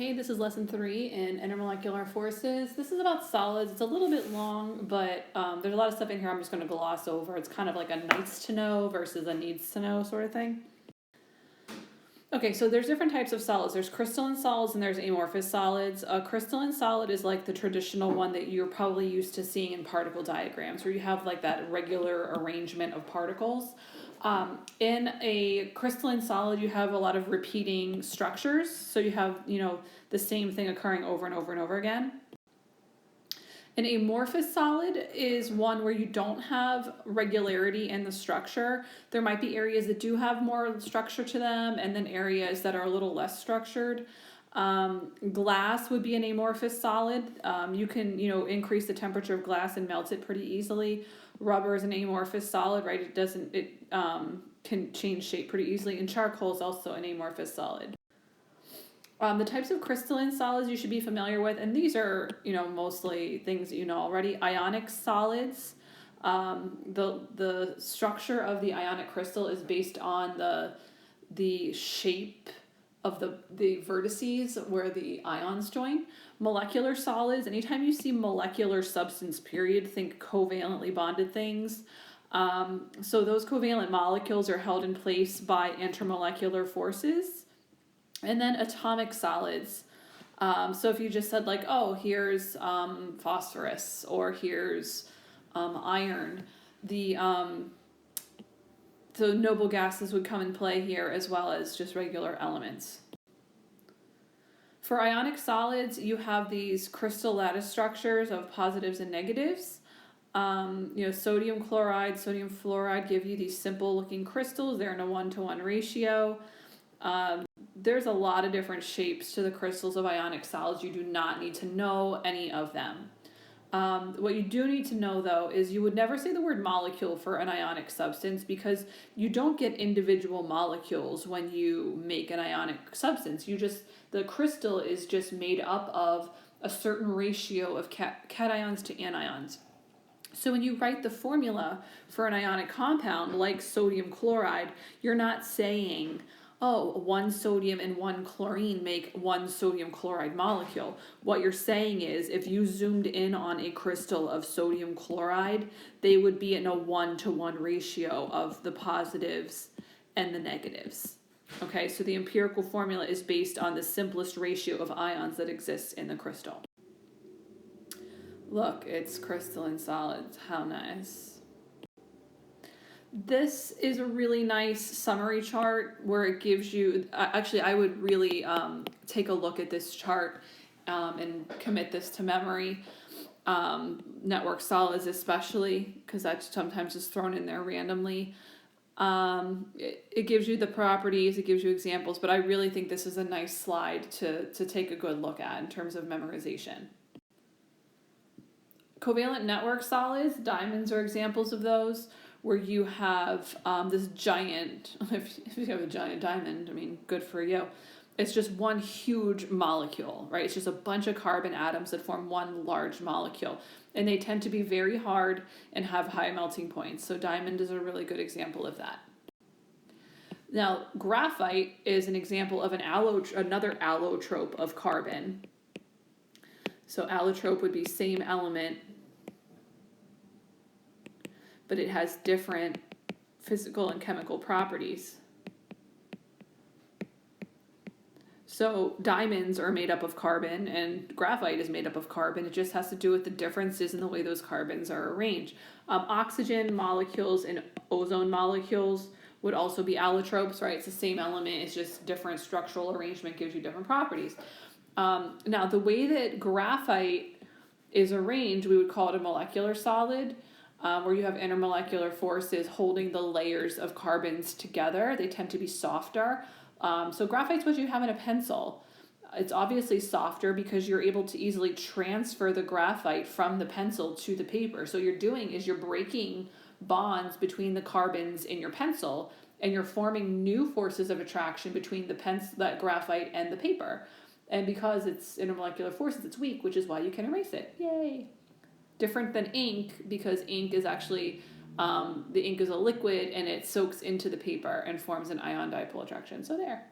Hey, this is lesson 3 in intermolecular forces. This is about solids. It's a little bit long, but there's a lot of stuff in here I'm just going to gloss over. It's kind of like a nice to know versus a needs to know sort of thing. Okay, so there's different types of solids. There's crystalline solids and there's amorphous solids. A crystalline solid is like the traditional one that you're probably used to seeing in particle diagrams, where you have like that regular arrangement of particles. In a crystalline solid, you have a lot of repeating structures. So you have, the same thing occurring over and over and over again. An amorphous solid is one where you don't have regularity in the structure. There might be areas that do have more structure to them, and then areas that are a little less structured. Glass would be an amorphous solid. You can, increase the temperature of glass and melt it pretty easily. Rubber is an amorphous solid, right? It can change shape pretty easily. And charcoal is also an amorphous solid. The types of crystalline solids you should be familiar with, and these are, mostly things that you know already. Ionic solids. The structure of the ionic crystal is based on the shape of the vertices where the ions join. Molecular solids, anytime you see molecular substance, period, think covalently bonded things. So those covalent molecules are held in place by intermolecular forces. And then atomic solids. So if you just said like, oh, here's phosphorus or here's iron, so noble gases would come in play here as well as just regular elements. For ionic solids, you have these crystal lattice structures of positives and negatives. Sodium chloride, sodium fluoride give you these simple looking crystals. They're in a 1-to-1 ratio. There's a lot of different shapes to the crystals of ionic solids. You do not need to know any of them. What you do need to know, though, is you would never say the word molecule for an ionic substance because you don't get individual molecules when you make an ionic substance. The crystal is just made up of a certain ratio of cations to anions. So when you write the formula for an ionic compound like sodium chloride, you're not saying, oh, 1 sodium and 1 chlorine make 1 sodium chloride molecule. What you're saying is if you zoomed in on a crystal of sodium chloride, they would be in a 1-to-1 ratio of the positives and the negatives. Okay, so the empirical formula is based on the simplest ratio of ions that exists in the crystal. Look, it's crystalline solids. How nice. This is a really nice summary chart where it gives you, actually I would really take a look at this chart and commit this to memory. Network solids especially, because that's sometimes just thrown in there randomly. It gives you the properties, it gives you examples, but I really think this is a nice slide to take a good look at in terms of memorization. Covalent network solids, diamonds are examples of those, where you have this giant, if you have a giant diamond, good for you. It's just one huge molecule, right? It's just a bunch of carbon atoms that form one large molecule. And they tend to be very hard and have high melting points. So diamond is a really good example of that. Now, graphite is an example of another allotrope of carbon. So allotrope would be same element, but it has different physical and chemical properties. So diamonds are made up of carbon and graphite is made up of carbon. It just has to do with the differences in the way those carbons are arranged. Oxygen molecules and ozone molecules would also be allotropes, right? It's the same element, it's just different structural arrangement gives you different properties. Now, the way that graphite is arranged, we would call it a molecular solid. Where you have intermolecular forces holding the layers of carbons together. They tend to be softer. So graphite's what you have in a pencil. It's obviously softer because you're able to easily transfer the graphite from the pencil to the paper. So you're breaking bonds between the carbons in your pencil and you're forming new forces of attraction between that graphite and the paper. And because it's intermolecular forces, it's weak, which is why you can erase it. Yay! Different than ink, because ink is actually, the ink is a liquid and it soaks into the paper and forms an ion dipole attraction. So there.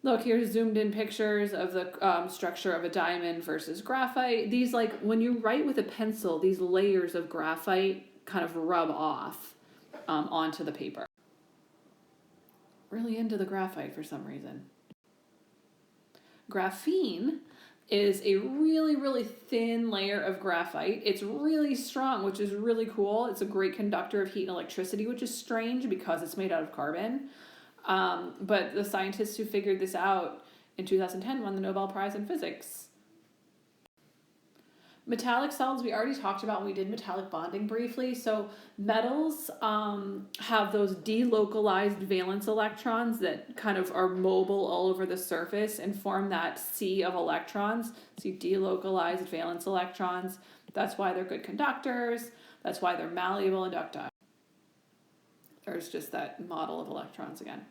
Look, here's zoomed in pictures of the structure of a diamond versus graphite. These, like, when you write with a pencil, these layers of graphite kind of rub off onto the paper. Really into the graphite for some reason. Graphene is a really, really thin layer of graphite. It's really strong, which is really cool. It's a great conductor of heat and electricity, which is strange because it's made out of carbon. But the scientists who figured this out in 2010 won the Nobel Prize in Physics. Metallic solids we already talked about when we did metallic bonding briefly. So metals have those delocalized valence electrons that kind of are mobile all over the surface and form that sea of electrons. So you delocalized valence electrons. That's why they're good conductors. That's why they're malleable and ductile. There's just that model of electrons again.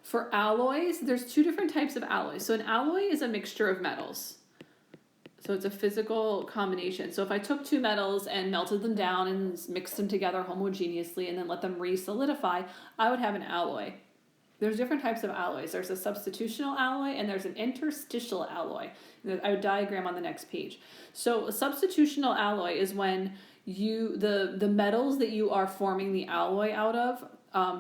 For alloys, there's two different types of alloys. So an alloy is a mixture of metals. So it's a physical combination. So if I took two metals and melted them down and mixed them together homogeneously and then let them re-solidify, I would have an alloy. There's different types of alloys. There's a substitutional alloy and there's an interstitial alloy. I would diagram on the next page. So a substitutional alloy is when the metals that you are forming the alloy out of,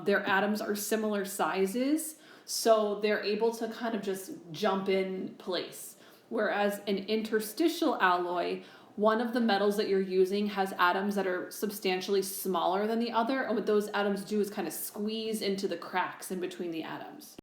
their atoms are similar sizes, so they're able to kind of just jump in place. Whereas an interstitial alloy, one of the metals that you're using has atoms that are substantially smaller than the other, and what those atoms do is kind of squeeze into the cracks in between the atoms.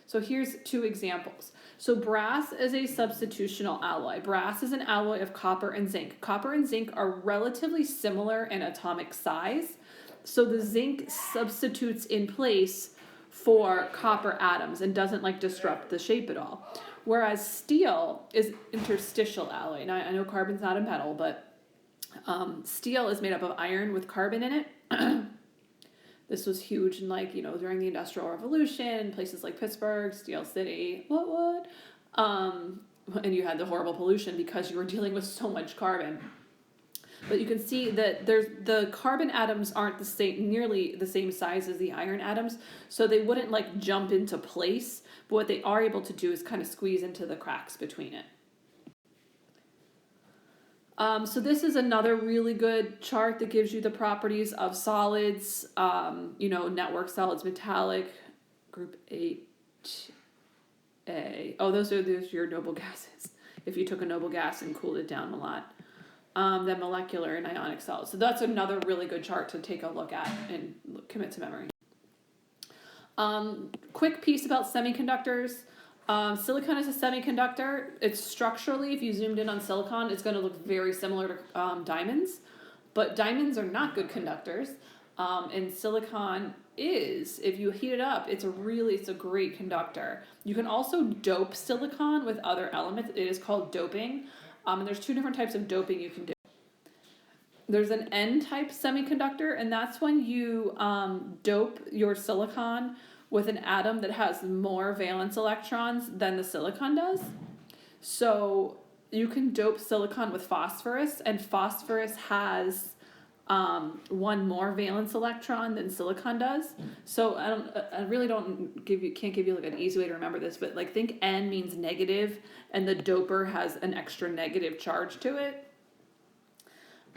So here's two examples. So brass is a substitutional alloy. Brass is an alloy of copper and zinc. Copper and zinc are relatively similar in atomic size, so the zinc substitutes in place for copper atoms and doesn't like disrupt the shape at all. Whereas steel is interstitial alloy. Now, I know carbon's not a metal, but steel is made up of iron with carbon in it. This was huge in, like, during the Industrial Revolution, places like Pittsburgh, Steel City, and you had the horrible pollution because you were dealing with so much carbon. But you can see that the carbon atoms aren't nearly the same size as the iron atoms, so they wouldn't like jump into place, but what they are able to do is kind of squeeze into the cracks between it. So this is another really good chart that gives you the properties of solids, network solids, metallic, group 8A. Oh, those are your noble gases, if you took a noble gas and cooled it down a lot. Then molecular and ionic solids. So that's another really good chart to take a look at and commit to memory. Quick piece about semiconductors. Silicon is a semiconductor. It's structurally, if you zoomed in on silicon, it's going to look very similar to diamonds. But diamonds are not good conductors. And silicon is, if you heat it up, it's a great conductor. You can also dope silicon with other elements. It is called doping. And there's two different types of doping you can do. There's an N-type semiconductor, and that's when you dope your silicon with an atom that has more valence electrons than the silicon does. So you can dope silicon with phosphorus, and phosphorus has one more valence electron than silicon does. So can't give you like an easy way to remember this, but like think N means negative and the doper has an extra negative charge to it.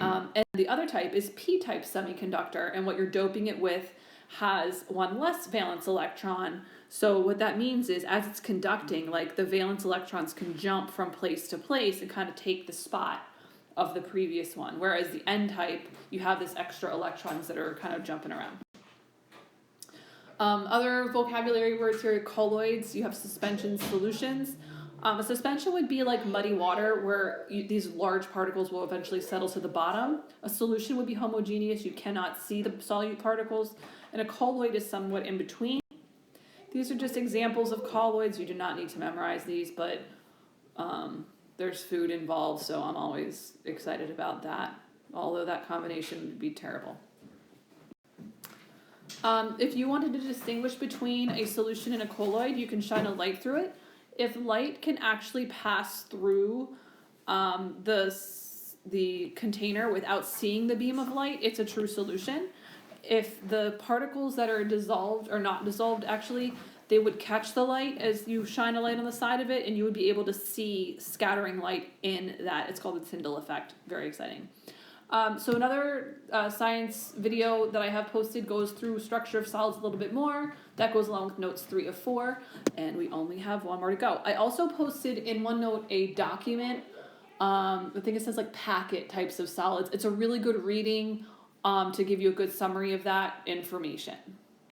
And the other type is P-type semiconductor, and what you're doping it with has one less valence electron. So what that means is as it's conducting, like the valence electrons can jump from place to place and kind of take the spot of the previous one, whereas the N-type, you have this extra electrons that are kind of jumping around. Other vocabulary words here, colloids, you have suspension solutions. A suspension would be like muddy water where these large particles will eventually settle to the bottom. A solution would be homogeneous, you cannot see the solute particles, and a colloid is somewhat in between. These are just examples of colloids. You do not need to memorize these, but there's food involved, so I'm always excited about that, although that combination would be terrible. If you wanted to distinguish between a solution and a colloid, you can shine a light through it. If light can actually pass through the container without seeing the beam of light, it's a true solution. If the particles that are dissolved or not dissolved, actually, they would catch the light as you shine a light on the side of it, and you would be able to see scattering light in that. It's called the Tyndall effect. Very exciting. So another science video that I have posted goes through structure of solids a little bit more. That goes along with notes 3 of 4, and we only have one more to go. I also posted in OneNote a document. I think it says like packet types of solids. It's a really good reading to give you a good summary of that information.